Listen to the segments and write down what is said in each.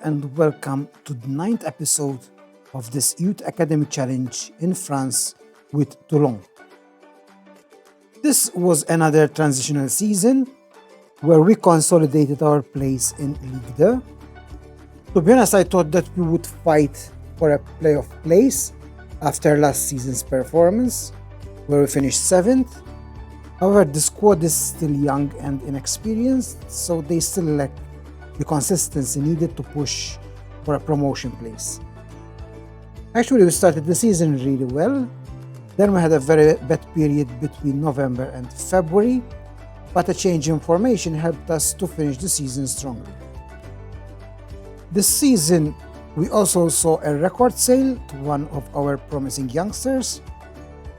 and welcome to the 9th episode of this Youth Academy Challenge in France with Toulon. This was another transitional season where we consolidated our place in Ligue 2. To be honest, I thought that we would fight for a playoff place after last season's performance, where we finished 7th. However, the squad is still young and inexperienced, so they still lack the consistency needed to push for a promotion place. Actually, we started the season really well. Then we had a very bad period between November and February, but a change in formation helped us to finish the season strongly. This season, we also saw a record sale to one of our promising youngsters,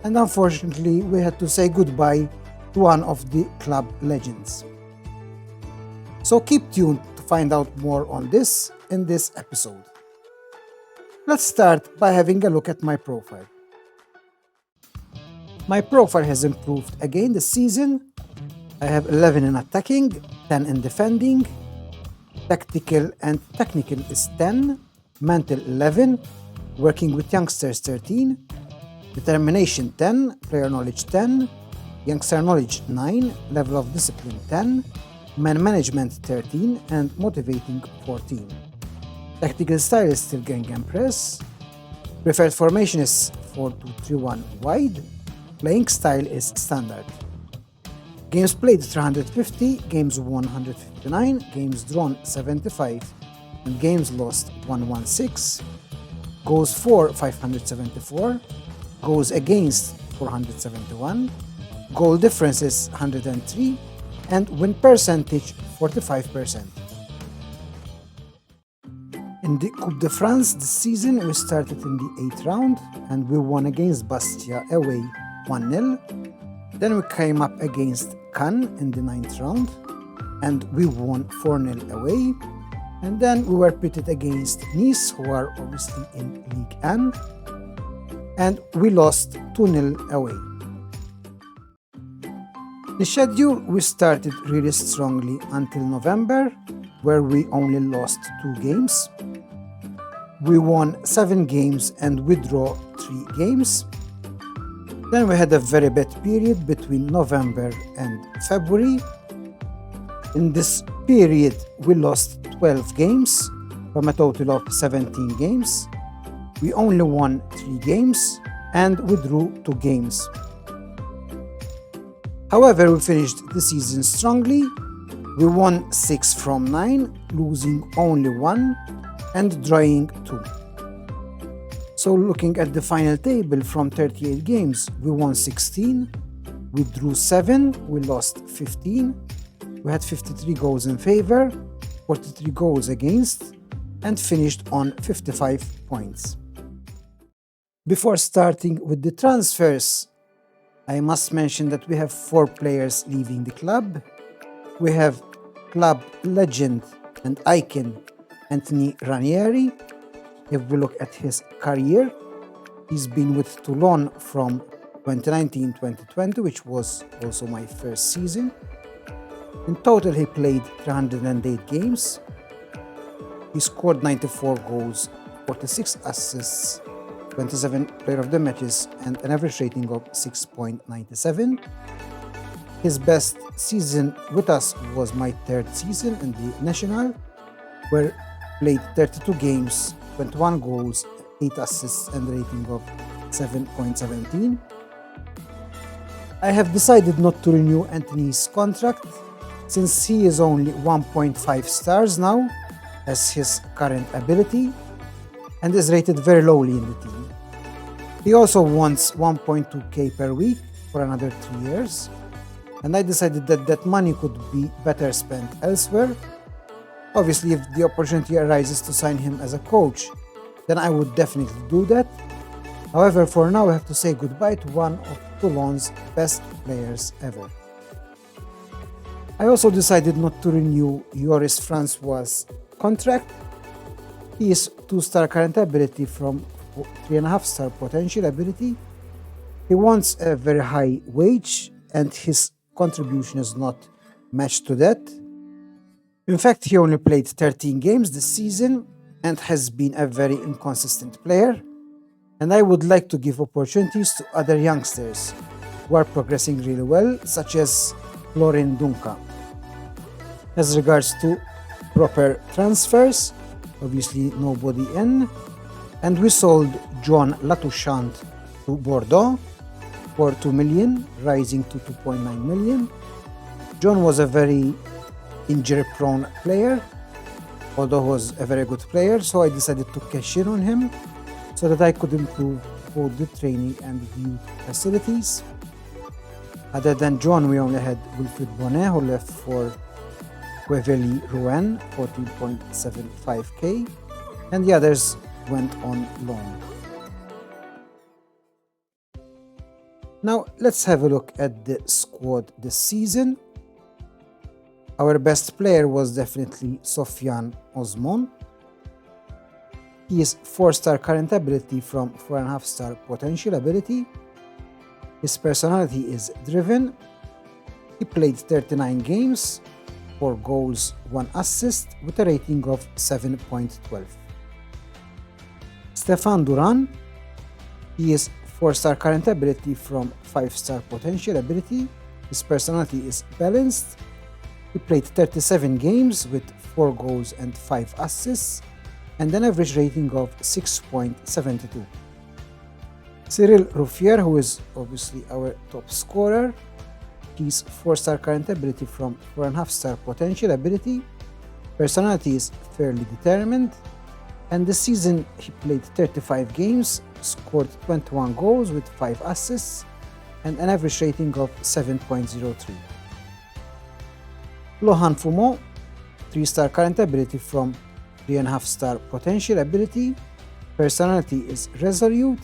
and unfortunately, we had to say goodbye to one of the club legends. So keep tuned to find out more on this in this episode. Let's start by having a look at my profile. My profile has improved again this season. I have 11 in attacking, 10 in defending, tactical and technical is 10, mental 11, working with youngsters 13, determination 10, player knowledge 10, youngster knowledge 9, level of discipline 10, man management 13, and motivating 14. Tactical style is still gang and press. Preferred formation is 4-2-3-1 wide. Playing style is standard. Games played 350, games won 159, games drawn 75, and games lost 116. Goals for 574, goals against 471, goal difference is 103, and win percentage 45%. In the Coupe De France this season, we started in the 8th round and we won against Bastia away 1-0. Then we came up against Cannes in the 9th round and we won 4-0 away. And then we were pitted against Nice, who are obviously in Ligue 1, and we lost 2-0 away. The schedule, we started really strongly until November, where we only lost 2 games. We won 7 games and we draw 3 games. Then we had a very bad period between November and February. In this period, we lost 12 games from a total of 17 games. We only won 3 games and we drew 2 games. However, we finished the season strongly. We won 6 from 9, losing only 1 and drawing 2. So looking at the final table, from 38 games, we won 16, we drew 7, we lost 15, we had 53 goals in favor, 43 goals against, and finished on 55 points. Before starting with the transfers, I must mention that we have 4 players leaving the club. We have club legend and icon Anthony Ranieri. If we look at his career, he's been with Toulon from 2019-2020, which was also my first season. In total, he played 308 games. He scored 94 goals, 46 assists, 27 player of the matches, and an average rating of 6.97. His best season with us was my 3rd season in the National, where he played 32 games, 21 goals, 8 assists, and a rating of 7.17. I have decided not to renew Anthony's contract since he is only 1.5 stars now as his current ability and is rated very lowly in the team. He also wants 1.2k per week for another 3 years, and I decided that that money could be better spent elsewhere. Obviously, if the opportunity arises to sign him as a coach, then I would definitely do that. However, for now, I have to say goodbye to one of Toulon's best players ever. I also decided not to renew Joris Francois' contract. He is 2-star current ability from 3.5-star potential ability. He wants a very high wage and his contribution is not matched to that. In fact, he only played 13 games this season and has been a very inconsistent player. And I would like to give opportunities to other youngsters who are progressing really well, such as Florin Dunca. As regards to proper transfers, obviously nobody in, and we sold John Latouchant to Bordeaux for 2 million, rising to 2.9 million. John was a very injury-prone player, although he was a very good player, so I decided to cash in on him so that I could improve both the training and the youth facilities. Other than John, we only had Wilfried Bonnet, who left for Quevilly Rouen, 14.75k, and the others went on loan. Now let's have a look at the squad this season. Our best player was definitely Sofiane Osman. He is 4-star current ability from 4.5-star potential ability. His personality is driven. He played 39 games, 4 goals, 1 assist, with a rating of 7.12. Stéphane Duran. He is 4-star current ability from 5-star potential ability. His personality is balanced. He played 37 games with 4 goals and 5 assists and an average rating of 6.72. Cyril Rouffier, who is obviously our top scorer, he's 4-star current ability from 4.5-star potential ability. Personality is fairly determined, and this season he played 35 games, scored 21 goals with 5 assists and an average rating of 7.03. Lohan Fumo, 3-star current ability from 3.5-star potential ability. Personality is resolute.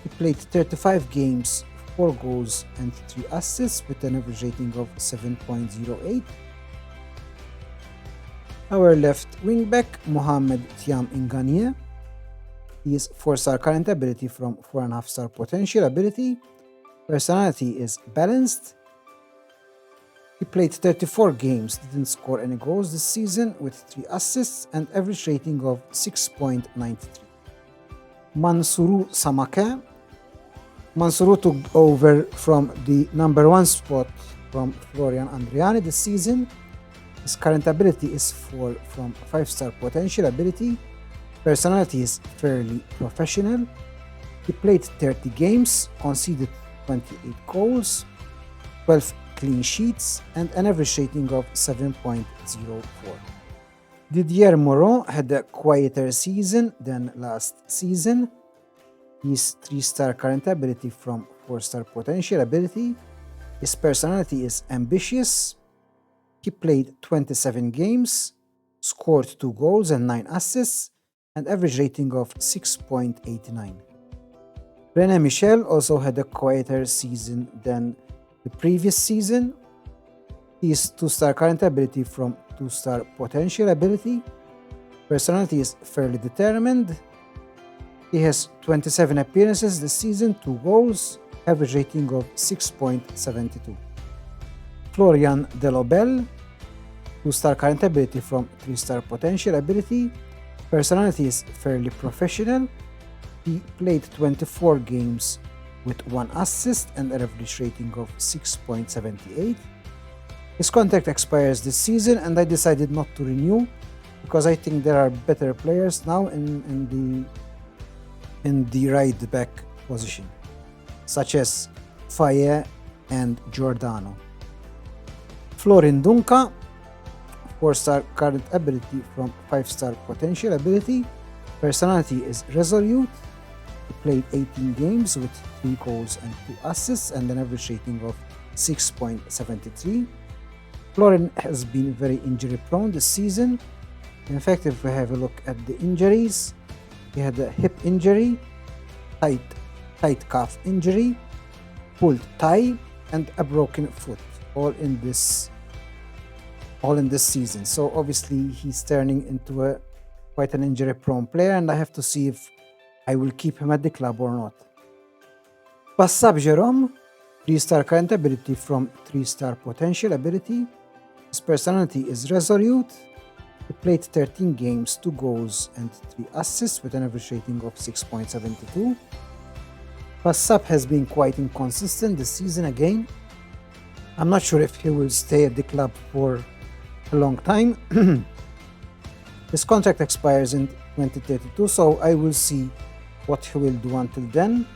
He played 35 games, 4 goals and 3 assists with an average rating of 7.08. Our left wingback, Mohamed Thiam Ngania. He is 4-star current ability from 4.5-star potential ability. Personality is balanced. He played 34 games, didn't score any goals this season, with 3 assists and average rating of 6.93. Mansourou Samaka. Mansourou took over from the number 1 spot from Florian Andriani this season. His current ability is 4 from 5-star potential ability. Personality is fairly professional. He played 30 games, conceded 28 goals, 12 clean sheets, and an average rating of 7.04. Didier Moreau had a quieter season than last season. His 3-star current ability from 4-star potential ability. His personality is ambitious. He played 27 games, scored 2 goals and 9 assists, and average rating of 6.89. René Michel also had a quieter season than the previous season. His 2-star current ability from 2-star potential ability. Personality is fairly determined. He has 27 appearances this season, 2 goals, average rating of 6.72. Florian Delobel, 2-star current ability from 3-star potential ability. Personality is fairly professional. He played 24 games with 1 assist and an average rating of 6.78. His contract expires this season and I decided not to renew because I think there are better players now in the right back position, such as Faye and Giordano. Florin Dunca, 4-star current ability from 5-star potential ability. Personality is resolute. He played 18 games with 3 goals and 2 assists and an average rating of 6.73. Florin has been very injury prone this season. In fact, if we have a look at the injuries, he had a hip injury, tight calf injury, pulled thigh, and a broken foot, all in this season. So obviously he's turning into quite an injury prone player, and I have to see if I will keep him at the club or not. Bassab Jerome, 3-star current ability from 3-star potential ability. His personality is resolute. He played 13 games, 2 goals and 3 assists with an average rating of 6.72. Passap has been quite inconsistent this season again. I'm not sure if he will stay at the club for a long time. His contract expires in 2032, so I will see what he will do until then.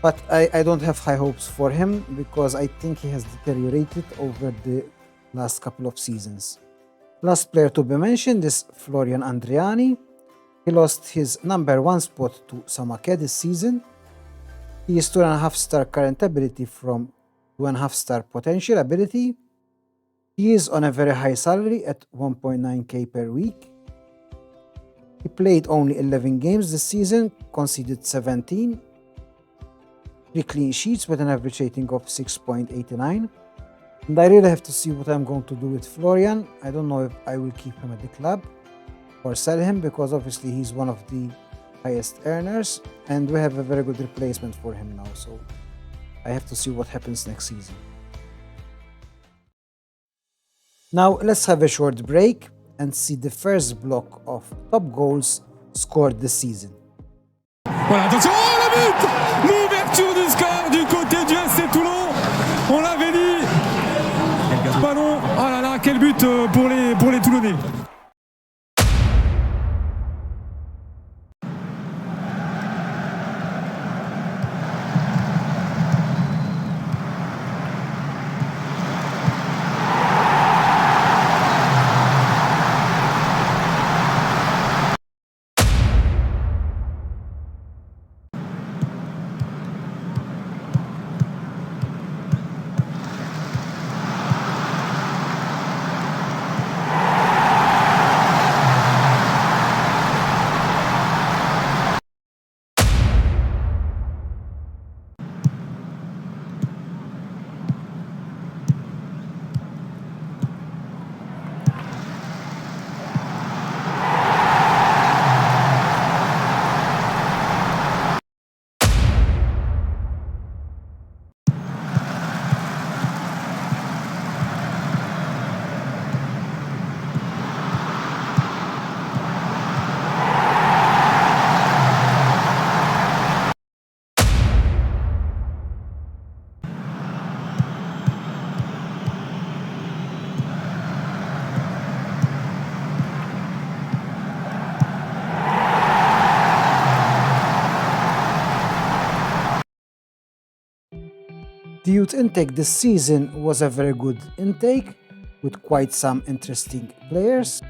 But I don't have high hopes for him because I think he has deteriorated over the last couple of seasons. Last player to be mentioned is Florian Andriani. He lost his number 1 spot to Samake this season. He is 2.5 star current ability from 2.5 star potential ability. He is on a very high salary at 1.9k per week. He played only 11 games this season, conceded 17. 3 clean sheets with an average rating of 6.89. And I really have to see what I'm going to do with Florian. I don't know if I will keep him at the club or sell him because obviously he's one of the highest earners and we have a very good replacement for him now. So I have to see what happens next season. Now let's have a short break and see the first block of top goals scored this season. Voilà, attention, oh le but! L'ouverture du score du côté du SC Toulon, on l'avait dit. Ballon, oh là là, quel but pour les Toulonnais. The youth intake this season was a very good intake with quite some interesting players.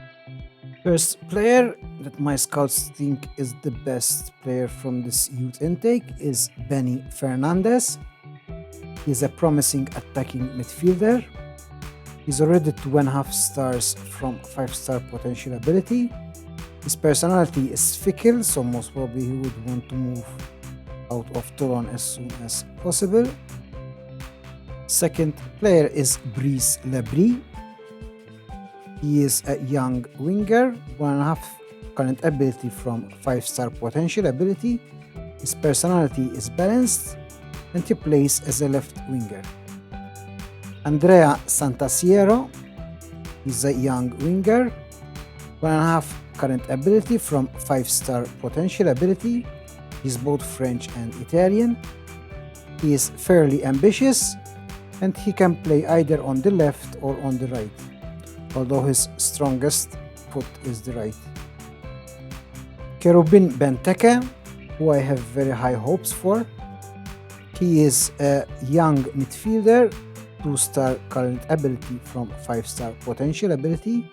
First player that my scouts think is the best player from this youth intake is Benny Fernandez. He's a promising attacking midfielder. He's already 2.5 stars from 5-star potential ability. His personality is fickle, so most probably he would want to move out of Toulon as soon as possible. Second player is Brice Lebris. He is a young winger, 1.5 current ability from 5-star potential ability. His personality is balanced and he plays as a left winger. Andrea Santasiero is a young winger, 1.5 current ability from 5-star potential ability. He's both French and Italian. He is fairly ambitious and he can play either on the left or on the right, although his strongest foot is the right. Kerubin Benteke, who I have very high hopes for. He is a young midfielder, 2-star current ability from 5-star potential ability.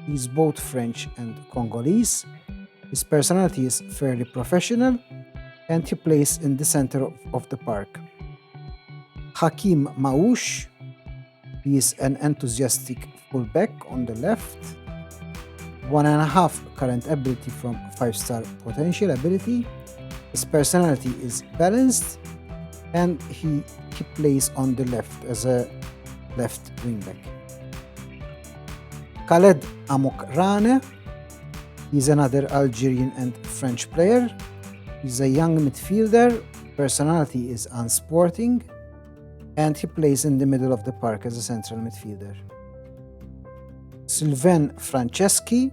He's both French and Congolese. His personality is fairly professional and he plays in the center of the park. Hakim Maouche, he is an enthusiastic fullback on the left. 1.5 current ability from 5-star potential ability. His personality is balanced and he plays on the left as a left wingback. Khaled Amokrane, he's another Algerian and French player. He's a young midfielder, personality is unsporting, and he plays in the middle of the park as a central midfielder. Sylvain Franceschi.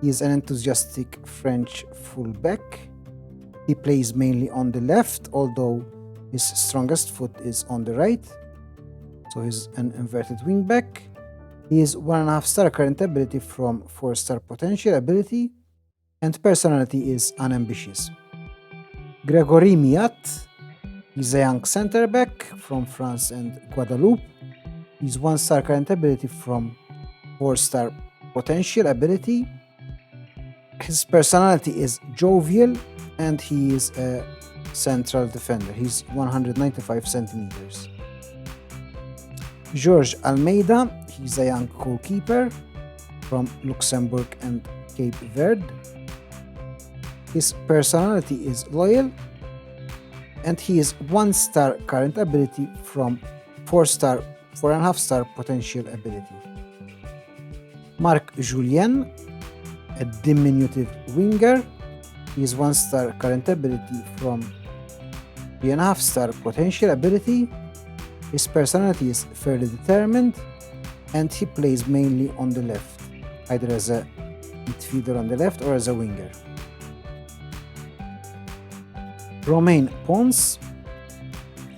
He is an enthusiastic French fullback. He plays mainly on the left, although his strongest foot is on the right. So he's an inverted wingback. He is 1.5 star current ability from 4-star potential ability, and personality is unambitious. Grégory Miat. He's a young center back from France and Guadeloupe. He's 1-star current ability from 4-star potential ability. His personality is jovial, and he is a central defender. He's 195 centimeters. Georges Almeida. He's a young goalkeeper from Luxembourg and Cape Verde. His personality is loyal, and he is 1-star current ability from 4.5 star potential ability. Marc Julien, a diminutive winger. He is 1-star current ability from 3.5 star potential ability. His personality is fairly determined, and he plays mainly on the left, either as a midfielder on the left or as a winger. Romain Pons.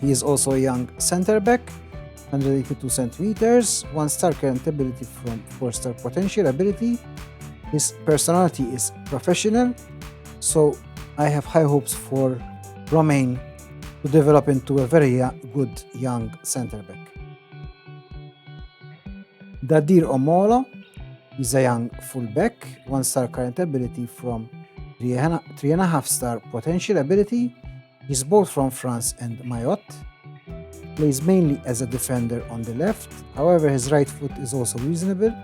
He is also a young center back, 182 centimeters, 1-star current ability from 4-star potential ability. His personality is professional, so I have high hopes for Romain to develop into a very good young center back. Dadir Omolo is a young fullback, 1-star current ability from 3.5 star potential ability. He's both from France and Mayotte. Plays mainly as a defender on the left, however his right foot is also reasonable,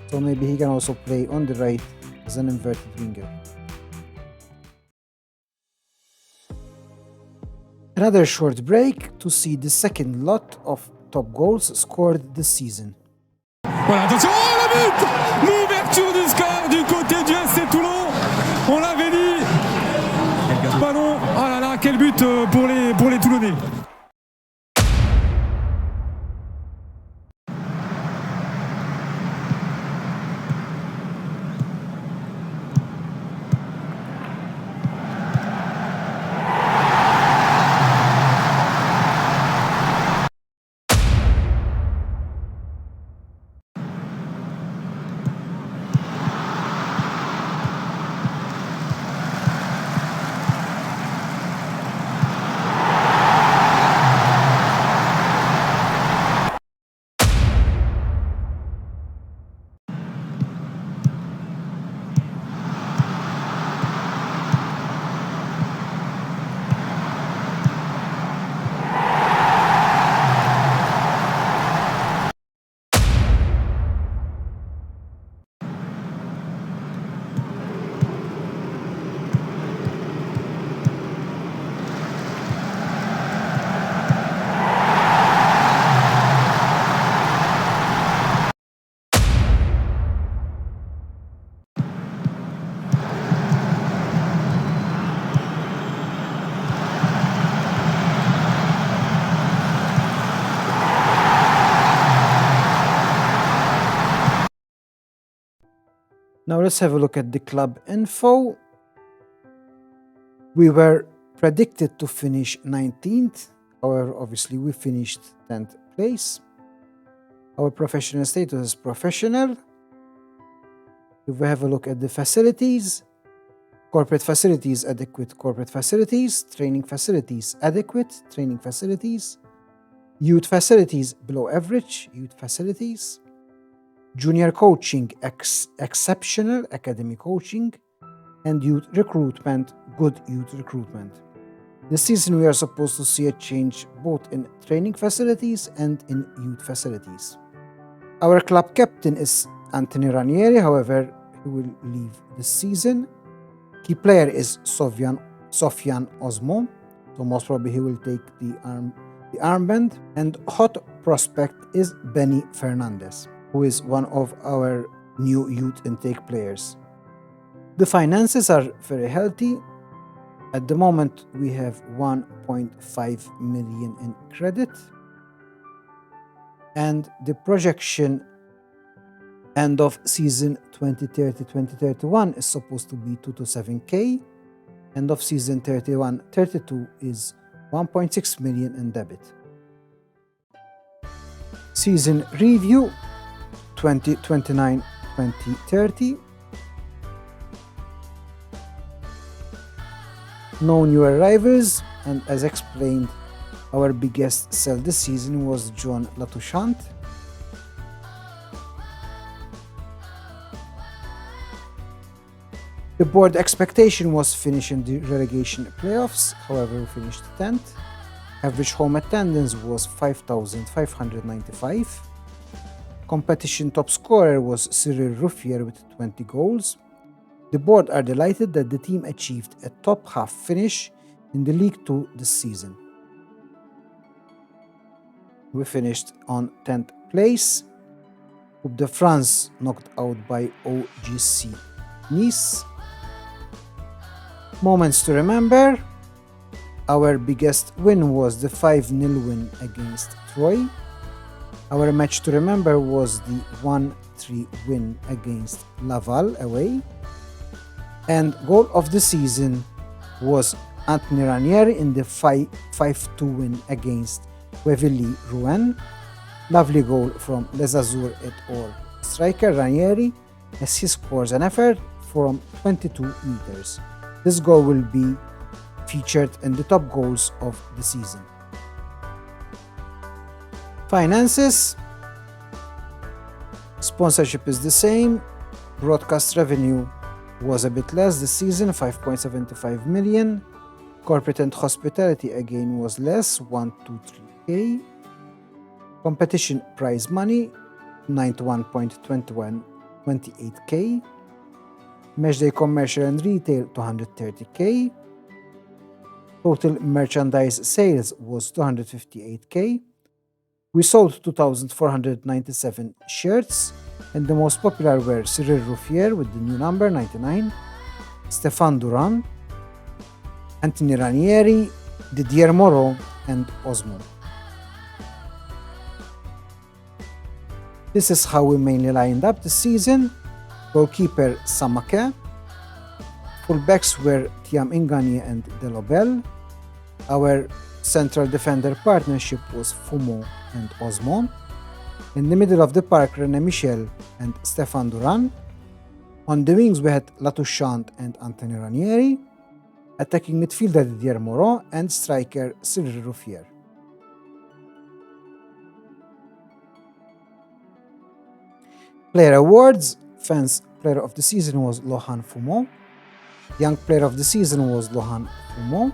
so maybe he can also play on the right as an inverted winger. Another short break to see the second lot of top goals scored this season. Voilà, attention, oh, le but! L'ouverture du score du côté du SC Toulon. On l'avait dit. Ballon, oh là là, quel but pour les Toulonnais. Now let's have a look at the club info. We were predicted to finish 19th, however obviously we finished 10th place. Our professional status is professional. If we have a look at the facilities, corporate facilities adequate corporate facilities, training facilities adequate training facilities, youth facilities below average youth facilities, junior coaching exceptional academy coaching, and youth recruitment good youth recruitment. This season we are supposed to see a change both in training facilities and in youth facilities. Our club captain is Anthony Ranieri, however he will leave this season. Key player is Sofian Osmo, so most probably he will take the armband, and hot prospect is Benny Fernandez, who is one of our new youth intake players. The finances are very healthy. At the moment we have 1.5 million in credit, and the projection End of season 2030-2031 is supposed to be 2 to 7K. End of season 31-32 is 1.6 million in debit. Season review 2029-2030. No new arrivals, and as explained, our biggest sell this season was John Latouchant. The board expectation was finishing the relegation playoffs, however we finished 10th. Average home attendance was 5,595. Competition top scorer was Cyril Ruffier with 20 goals. The board are delighted that the team achieved a top half finish in the League 2 this season. We finished on 10th place. Coupe De France knocked out by OGC Nice. Moments to remember. Our biggest win was the 5-0 win against Troyes. Our match to remember was the 1-3 win against Laval away. And goal of the season was Anthony Ranieri in the 5-2 win against Waverly Rouen. Lovely goal from Les Azurs et Or striker Ranieri as he scores an effort from 22 meters. This goal will be featured in the top goals of the season. Finances. Sponsorship is the same. Broadcast revenue was a bit less this season, 5.75 million. Corporate and hospitality again was less, 123K. Competition prize money, 91.28K. Matchday commercial and retail, 230K. Total merchandise sales was 258K. We sold 2,497 shirts, and the most popular were Cyril Ruffier with the new number 99, Stéphane Duran, Anthony Ranieri, Didier Moreau, and Osmo. This is how we mainly lined up this season. Goalkeeper Samake. Fullbacks were Thiam Ingani and Delobel. Our central defender partnership was Fumo and Osmo. In the middle of the park, René Michel and Stéphane Duran. On the wings, we had Latouchant and Anthony Ranieri. Attacking midfielder Didier Moreau and striker Cyril Ruffier. Player awards. Fans player of the season was Lohan Fumo. Young player of the season was Lohan Fumo.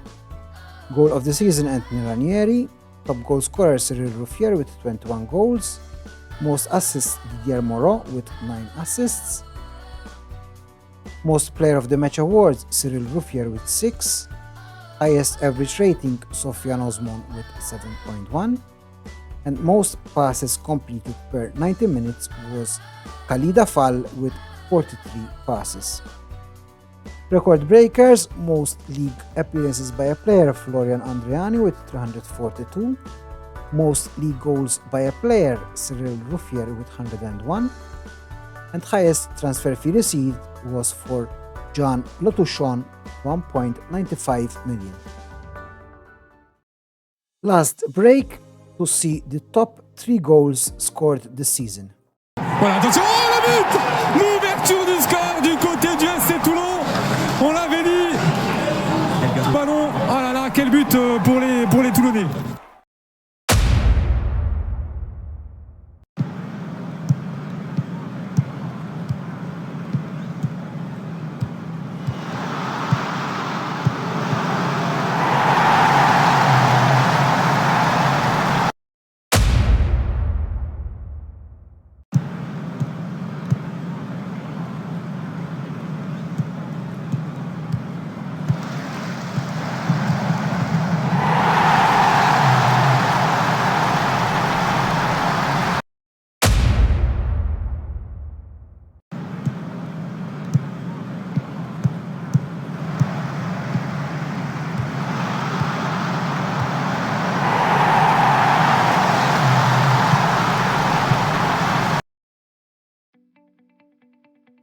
Goal of the season Anthony Ranieri. Top goal scorer Cyril Ruffier with 21 goals. Most assists Didier Moreau with 9 assists. Most player of the match awards Cyril Ruffier with 6. Highest average rating Sofiane Osmon with 7.1. And most passes completed per 90 minutes was Khalid Afal with 43 passes. Record breakers, most league appearances by a player Florian Andriani with 342. Most league goals by a player Cyril Ruffier with 101. And highest transfer fee received was for John Latouchant, 1.95 million. Last break to see the top 3 goals scored this season. Voilà, attention, oh, le but! L'ouverture du score du côté du SC Toulon. On l'avait dit. Ballon, oh là là, quel but pour les Toulonnais.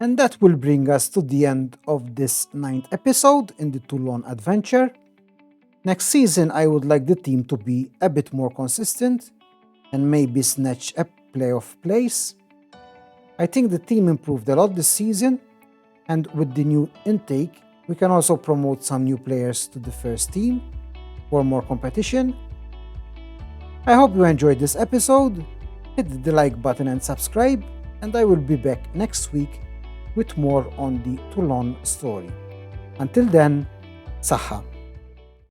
And that will bring us to the end of this 9th episode in the Toulon adventure. Next season, I would like the team to be a bit more consistent and maybe snatch a playoff place. I think the team improved a lot this season, and with the new intake, we can also promote some new players to the first team for more competition. I hope you enjoyed this episode. Hit the like button and subscribe, and I will be back next week with more on the Toulon story. Until then, Saha.